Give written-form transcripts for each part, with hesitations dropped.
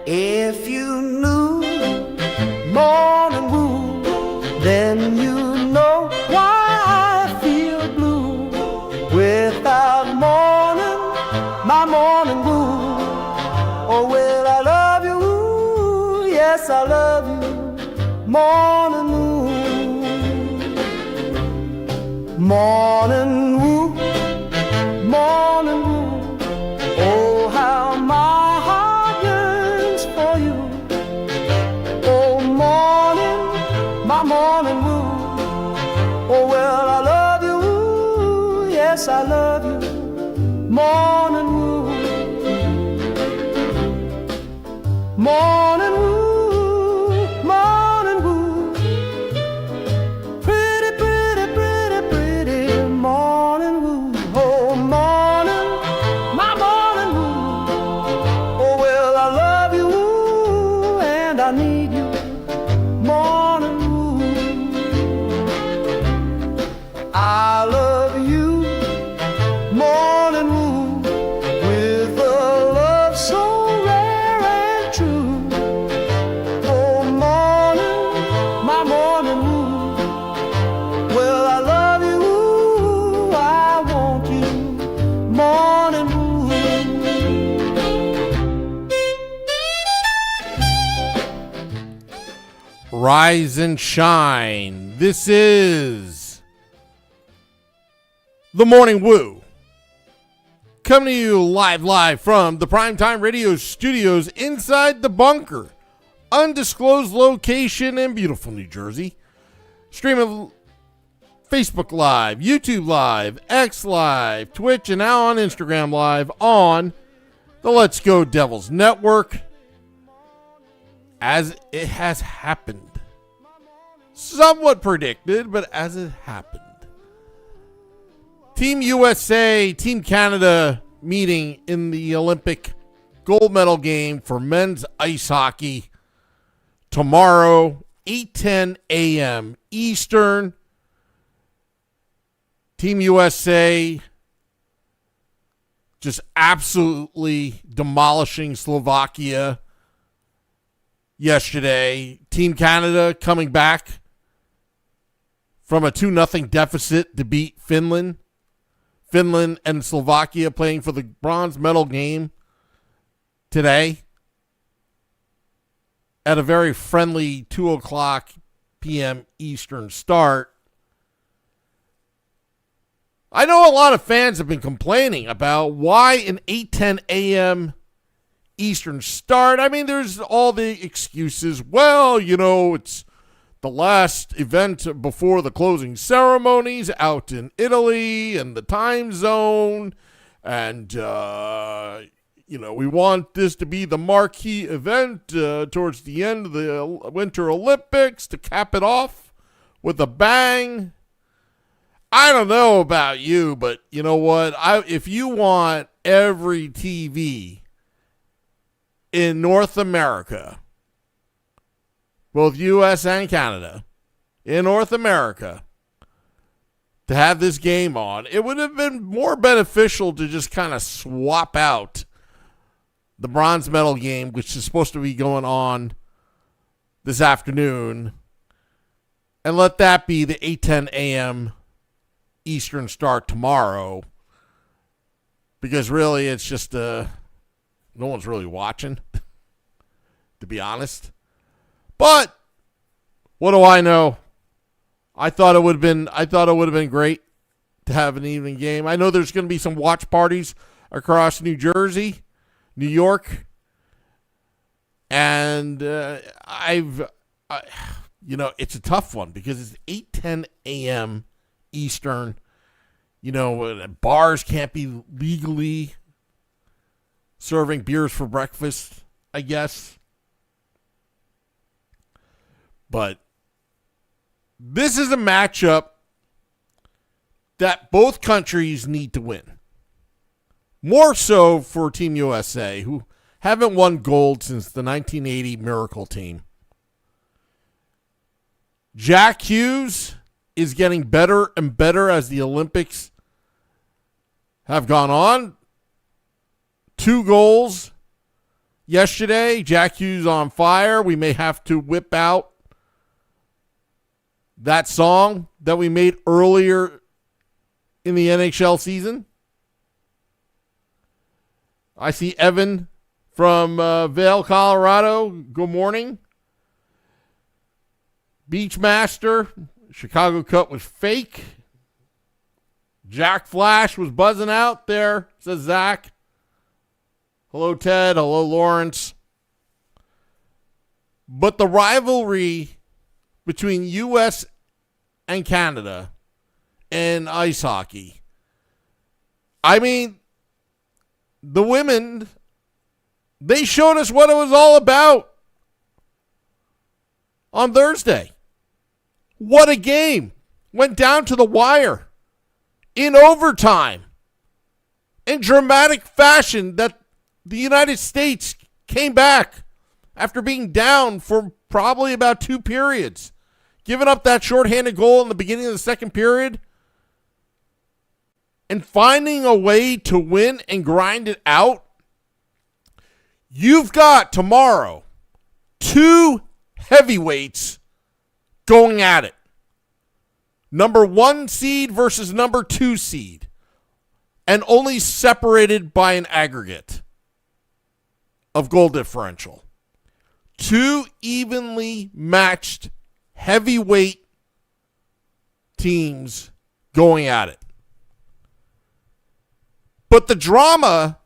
If you knew morning wood, then you know why I feel blue. Without morning, my morning wood. Oh, well, I love you, yes, I love you, morning wood. Morning wood, morning wood. Oh, how my heart yearns for you. Oh, morning, my morning wood. Oh, well, I love you, yes, I love you, morning wood. Morning wood, morning wood. Pretty, pretty, pretty, pretty morning wood. Oh, morning, my morning wood. Oh, well, I love you and I need you, morning wood. I love you, morning wood, with a love so rare and true. Oh, morning, my morning wood. Well, I love you, I want you, morning wood. Rise and shine. This is the Morning Woo. Coming to you live from the Primetime Radio Studios inside the bunker. Undisclosed location in beautiful New Jersey. Streaming Facebook Live, YouTube Live, X Live, Twitch, and now on Instagram Live on the Let's Go Devils Network. As it has happened. Somewhat predicted, but as it happened. Team USA, Team Canada meeting in the Olympic gold medal game for men's ice hockey tomorrow, 8:10 a.m. Eastern. Team USA just absolutely demolishing Slovakia yesterday. Team Canada coming back from a 2-0 deficit to beat Finland. Finland and Slovakia playing for the bronze medal game today at a very friendly 2:00 p.m. Eastern start. I know a lot of fans have been complaining about why an 8:10 a.m. Eastern start. I mean, there's all the excuses. Well, you know, it's the last event before the closing ceremonies out in Italy and the time zone. And, you know, we want this to be the marquee event towards the end of the Winter Olympics to cap it off with a bang. I don't know about you, but you know what? If you want every TV in North America, both U.S. and Canada, in North America, to have this game on, it would have been more beneficial to just kind of swap out the bronze medal game, which is supposed to be going on this afternoon, and let that be the 8:10 a.m. Eastern start tomorrow, because really it's just no one's really watching, to be honest. But what do I know? I thought it would have been great to have an evening game. I know there's going to be some watch parties across New Jersey, New York, and you know, it's a tough one because it's 8:10 a.m. Eastern. You know, bars can't be legally serving beers for breakfast, I guess. But this is a matchup that both countries need to win. More so for Team USA, who haven't won gold since the 1980 Miracle Team. Jack Hughes is getting better and better as the Olympics have gone on. 2 goals yesterday. Jack Hughes on fire. We may have to whip out that song that we made earlier in the NHL season. I see Evan from Vail, Colorado. Good morning. Beachmaster. Chicago Cup was fake. Jack Flash was buzzing out there, says Zach. Hello, Ted. Hello, Lawrence. But the rivalry between U.S. and Canada in ice hockey, I mean, the women, they showed us what it was all about on Thursday. What a game. Went down to the wire in overtime in dramatic fashion that the United States came back after being down for probably about 2 periods, giving up that shorthanded goal in the beginning of the second period and finding a way to win and grind it out. You've got tomorrow 2 heavyweights going at it. Number 1 seed versus number 2 seed. And only separated by an aggregate of goal differential. 2 evenly matched heavyweight teams going at it. But the drama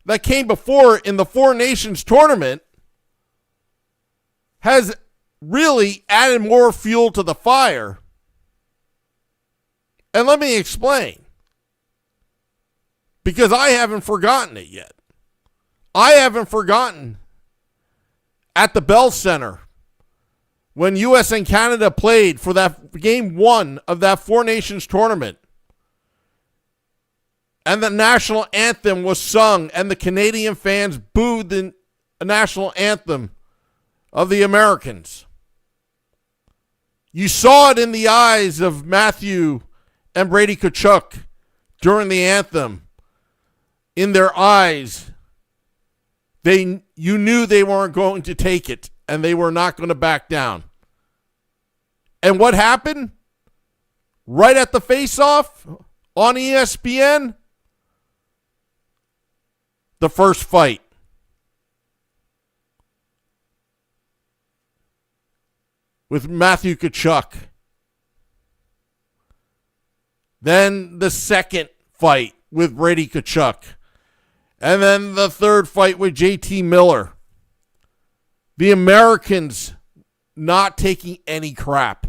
that came before in the Four Nations tournament has really added more fuel to the fire. And let me explain. Because I haven't forgotten it yet. I haven't forgotten at the Bell Center when U.S. and Canada played for that game 1 of that Four Nations tournament. And the national anthem was sung and the Canadian fans booed the national anthem of the Americans. You saw it in the eyes of Matthew and Brady Tkachuk during the anthem. In their eyes, you knew they weren't going to take it and they were not going to back down. And what happened? Right at the face-off on ESPN, the first fight. With Matthew Tkachuk. Then the second fight with Brady Tkachuk. And then the third fight with JT Miller. The Americans not taking any crap.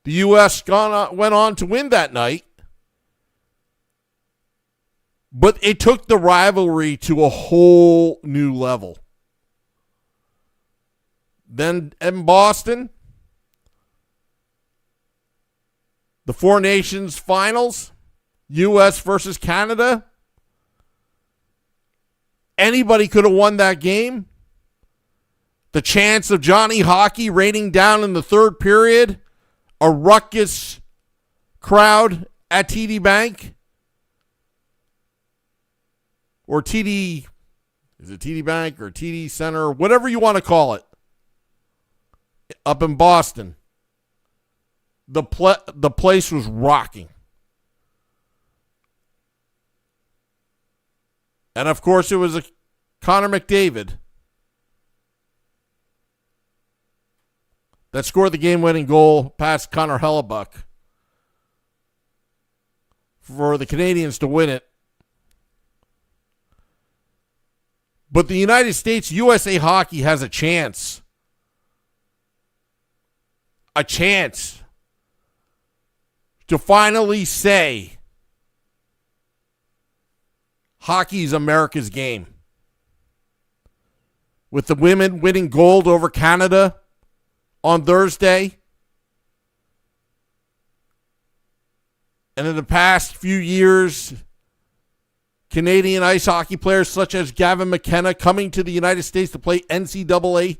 The U.S. went on to win that night. But it took the rivalry to a whole new level. Then in Boston, the Four Nations finals, U.S. versus Canada. Anybody could have won that game. The chance of Johnny Hockey raining down in the third period, a ruckus crowd at TD Bank. Or TD, is it TD Bank or TD Center, whatever you want to call it, up in Boston. The place was rocking. And of course, it was a Connor McDavid that scored the game-winning goal past Connor Hellebuck for the Canadians to win it. But the United States, USA Hockey has a chance. A chance to finally say hockey is America's game. With the women winning gold over Canada on Thursday. And in the past few years, Canadian ice hockey players such as Gavin McKenna coming to the United States to play NCAA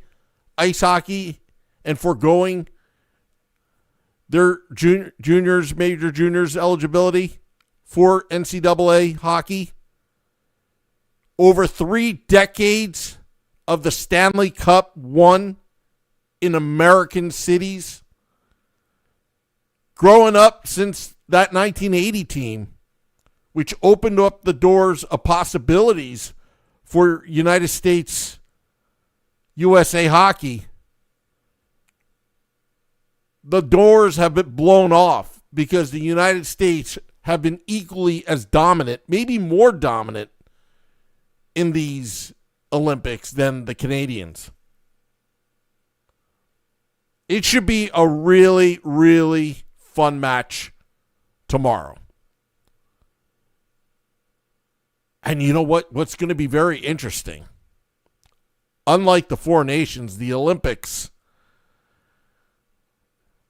ice hockey and foregoing their juniors, major juniors eligibility for NCAA hockey. Over 3 decades of the Stanley Cup won in American cities. Growing up since that 1980 team, which opened up the doors of possibilities for United States USA hockey, the doors have been blown off because the United States have been equally as dominant, maybe more dominant in these Olympics than the Canadians. It should be a really, really fun match tomorrow. And you know what? What's going to be very interesting? Unlike the Four Nations, the Olympics,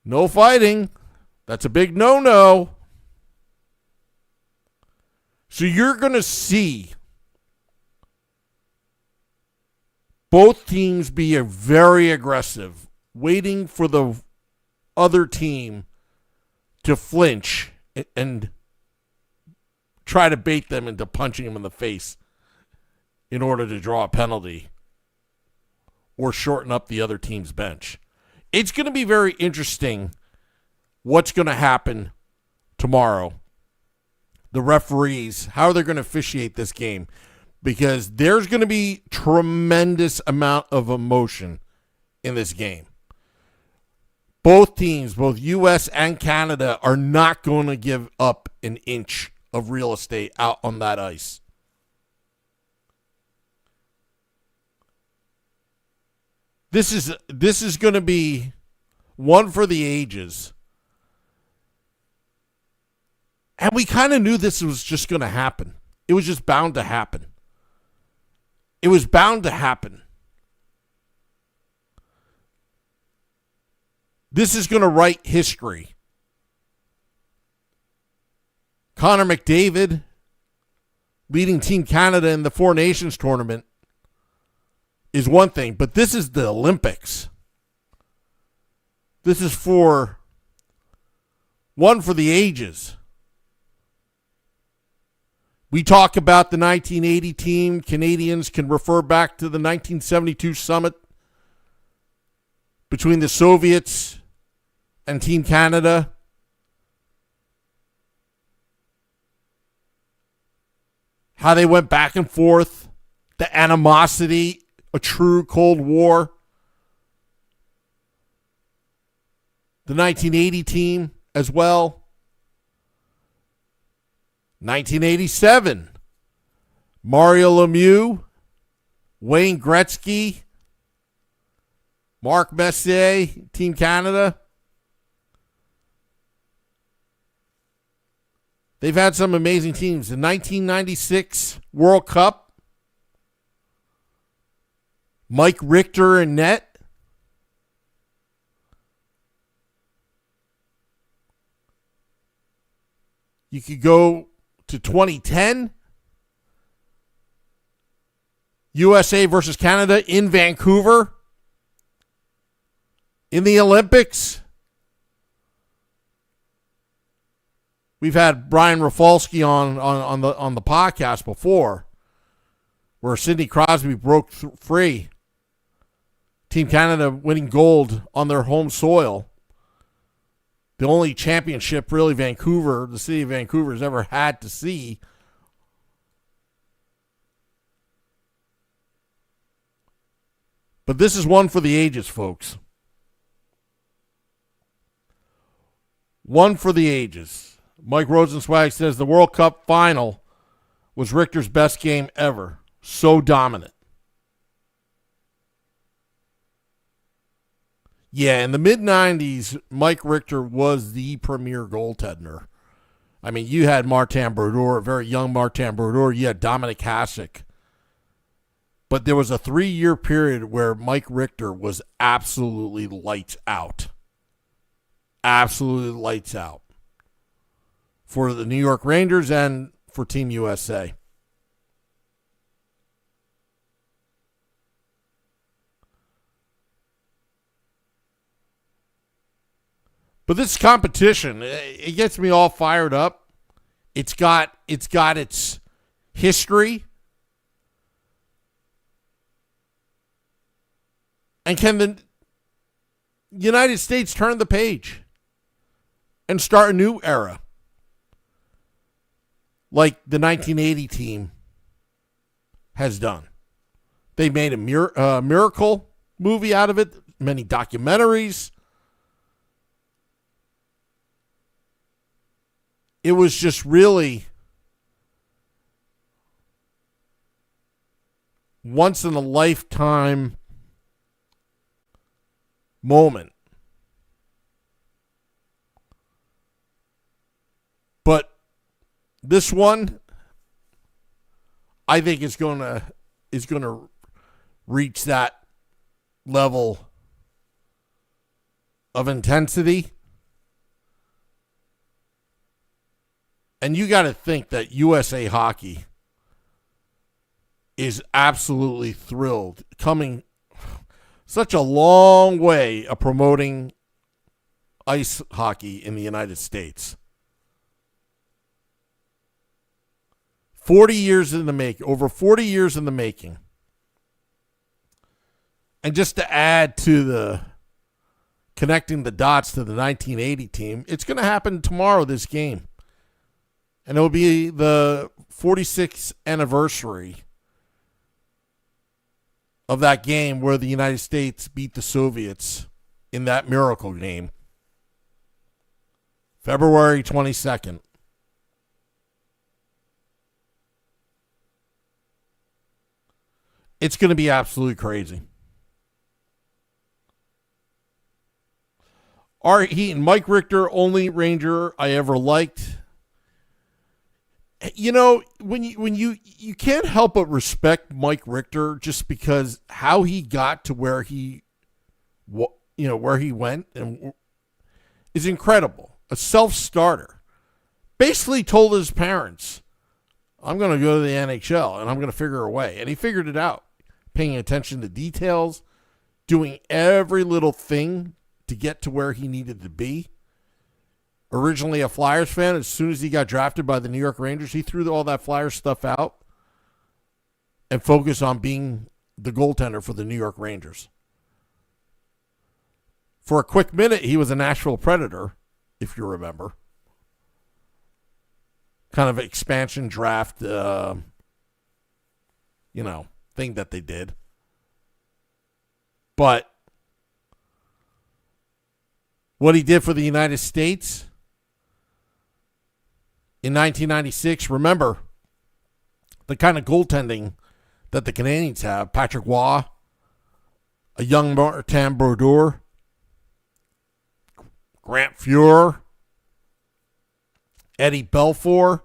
no fighting. That's a big no-no. So you're going to see both teams be very aggressive, waiting for the other team to flinch and try to bait them into punching them in the face in order to draw a penalty or shorten up the other team's bench. It's going to be very interesting what's going to happen tomorrow. The referees, how they're going to officiate this game, because there's going to be tremendous amount of emotion in this game. Both teams, both U.S. and Canada, are not going to give up an inch of real estate out on that ice. This is going to be one for the ages. And we kind of knew this was just going to happen. It was just bound to happen. It was bound to happen. This is going to write history. Connor McDavid, leading Team Canada in the Four Nations tournament, is one thing, but this is the Olympics. This is one for the ages. We talk about the 1980 team. Canadians can refer back to the 1972 summit between the Soviets and Team Canada. How they went back and forth. The animosity, a true Cold War. The 1980 team as well. 1987, Mario Lemieux, Wayne Gretzky, Marc Messier, Team Canada. They've had some amazing teams. The 1996 World Cup, Mike Richter in net. You could go to 2010, USA versus Canada in Vancouver, in the Olympics. We've had Brian Rafalski on the podcast before, where Sidney Crosby broke free. Team Canada winning gold on their home soil. The only championship really the city of Vancouver has ever had to see. But this is one for the ages, folks. One for the ages. Mike Rosenzweig says the World Cup final was Richter's best game ever. So dominant. Yeah, in the mid-'90s, Mike Richter was the premier goaltender. I mean, you had Martin Brodeur, a very young Martin Brodeur. You had Dominic Hasek. But there was a 3-year period where Mike Richter was absolutely lights out. Absolutely lights out. For the New York Rangers and for Team USA. But this competition, it gets me all fired up. It's got its history. And can the United States turn the page and start a new era like the 1980 team has done? They made a miracle movie out of it, many documentaries. It was just really once in a lifetime moment. But this one, I think is going to reach that level of intensity. And you got to think that USA Hockey is absolutely thrilled, coming such a long way of promoting ice hockey in the United States. 40 years in the making, over 40 years in the making. And just to add to the connecting the dots to the 1980 team, it's going to happen tomorrow, this game. And it will be the 46th anniversary of that game where the United States beat the Soviets in that miracle game. February 22nd. It's going to be absolutely crazy. Art Heaton, Mike Richter, only Ranger I ever liked. You know, when you can't help but respect Mike Richter just because how he got to where he went and is incredible. A self-starter. Basically told his parents, I'm going to go to the NHL and I'm going to figure a way. And he figured it out. Paying attention to details, doing every little thing to get to where he needed to be. Originally a Flyers fan, as soon as he got drafted by the New York Rangers, he threw all that Flyers stuff out and focused on being the goaltender for the New York Rangers. For a quick minute, he was a Nashville Predator, if you remember. Kind of expansion draft, thing that they did. But what he did for the United States in 1996, remember the kind of goaltending that the Canadians have. Patrick Waugh, a young Martin Brodeur, Grant Fuhr, Eddie Belfour,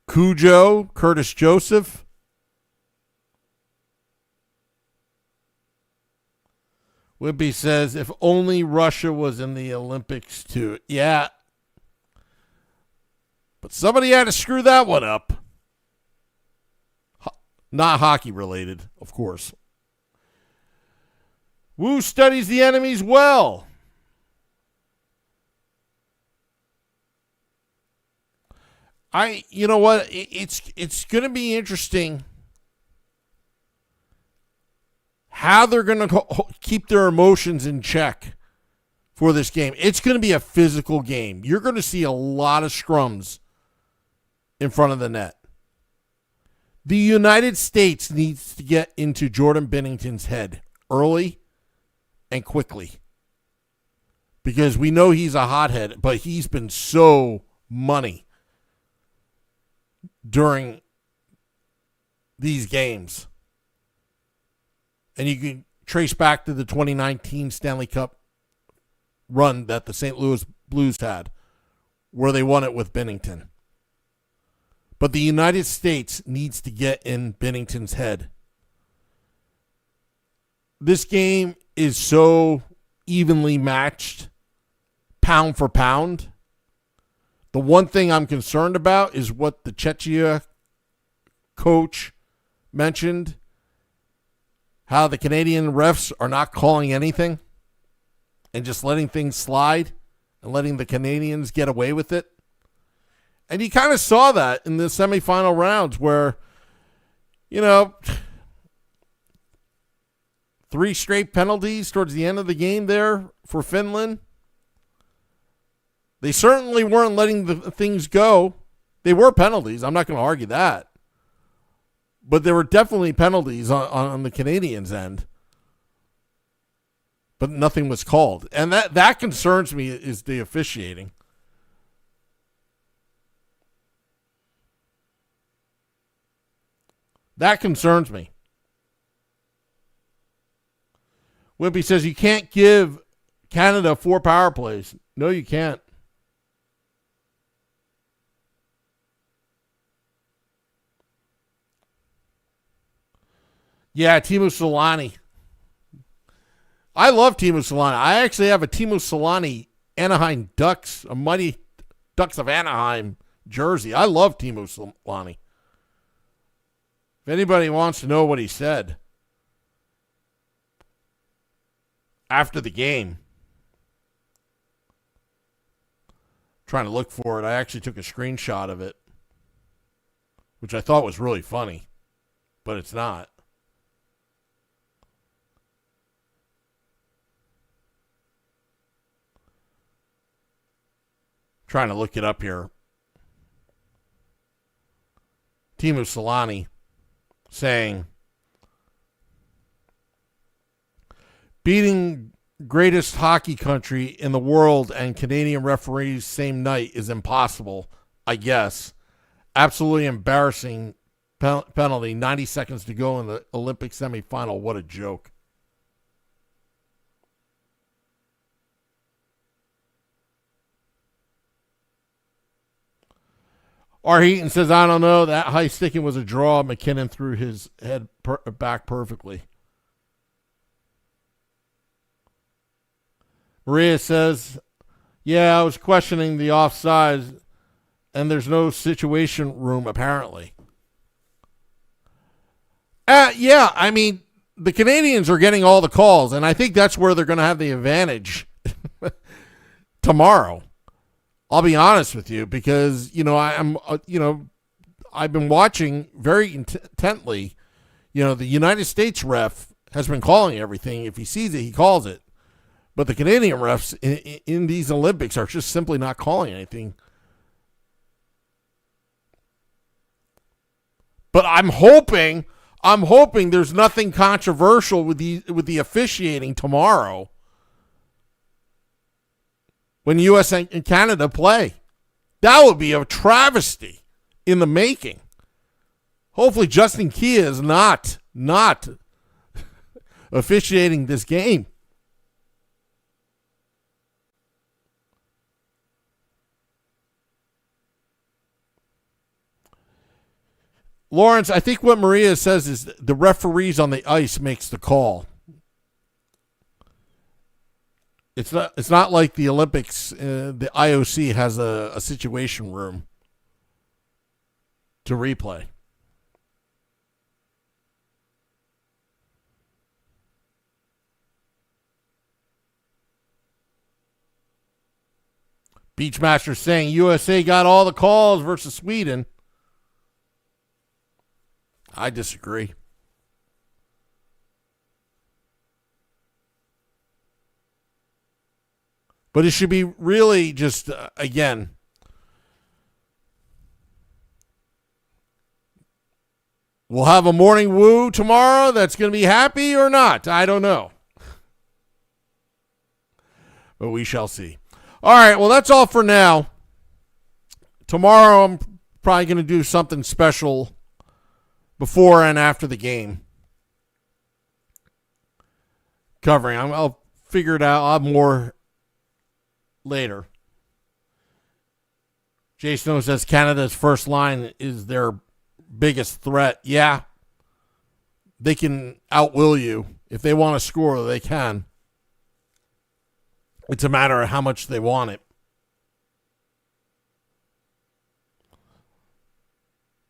Cujo, Curtis Joseph. Wimpy says, if only Russia was in the Olympics too. Yeah. But somebody had to screw that one up. Not hockey related, of course. Wu studies the enemies well. You know what? It's going to be interesting how they're going to keep their emotions in check for this game. It's going to be a physical game. You're going to see a lot of scrums in front of the net. The United States needs to get into Jordan Binnington's head early and quickly, because we know he's a hothead, but he's been so money during these games. And you can trace back to the 2019 Stanley Cup run that the St. Louis Blues had, where they won it with Binnington. But the United States needs to get in Binnington's head. This game is so evenly matched, pound for pound. The one thing I'm concerned about is what the Czechia coach mentioned, how the Canadian refs are not calling anything. and just letting things slide and letting the Canadians get away with it. And you kind of saw that in the semifinal rounds where, 3 straight penalties towards the end of the game there for Finland. They certainly weren't letting the things go. They were penalties. I'm not going to argue that. But there were definitely penalties on the Canadians' end. But nothing was called. And that concerns me is the officiating. That concerns me. Wimpy says you can't give Canada 4 power plays. No, you can't. Yeah, Timo Solani. I love Timo Solani. I actually have a Timo Solani Anaheim Ducks, a Mighty Ducks of Anaheim jersey. I love Timo Solani. If anybody wants to know what he said after the game, trying to look for it. I actually took a screenshot of it, which I thought was really funny, but it's not. Trying to look it up here. Timo Solani saying, beating greatest hockey country in the world and Canadian referees same night is impossible, I guess. Absolutely embarrassing penalty. 90 seconds to go in the Olympic semifinal. What a joke. R. Heaton says, I don't know. That high sticking was a draw. McKinnon threw his head back perfectly. Maria says, yeah, I was questioning the offsides, and there's no situation room, apparently. Yeah, I mean, the Canadians are getting all the calls, and I think that's where they're going to have the advantage tomorrow. I'll be honest with you, because I've been watching very intently. The United States ref has been calling everything. If he sees it, he calls it. But the Canadian refs in these Olympics are just simply not calling anything. But I'm hoping there's nothing controversial with the officiating tomorrow when U.S. and Canada play. That would be a travesty in the making. Hopefully Justin Kia is not officiating this game. Lawrence, I think what Maria says is the referees on the ice makes the call. It's not like the Olympics. The IOC has a situation room to replay. Beachmaster saying USA got all the calls versus Sweden. I disagree. But it should be really just, again, we'll have a morning woo tomorrow that's going to be happy or not. I don't know. But we shall see. All right, well, that's all for now. Tomorrow I'm probably going to do something special before and after the game. Covering. I'll figure it out. I'll have more later. Jay Snow says Canada's first line is their biggest threat. Yeah. They can outwill you. If they want to score, they can. It's a matter of how much they want it.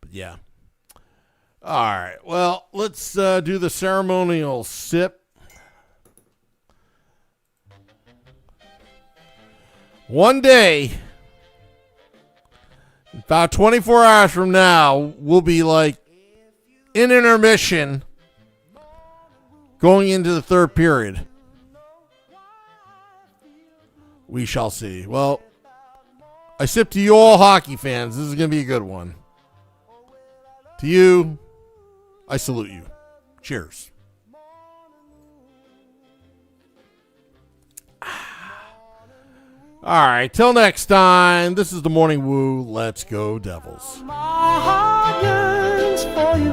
But yeah. All right. Well, let's do the ceremonial sip. one day, about 24 hours from now, we'll be like in intermission going into the third period. We shall see. Well, I sip to you all hockey fans. This is going to be a good one. To you, I salute you. Cheers. All right, till next time, this is the Morning Woo. Let's go, Devils. My heart yearns for you.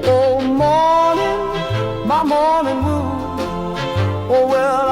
Oh, morning, my morning woo.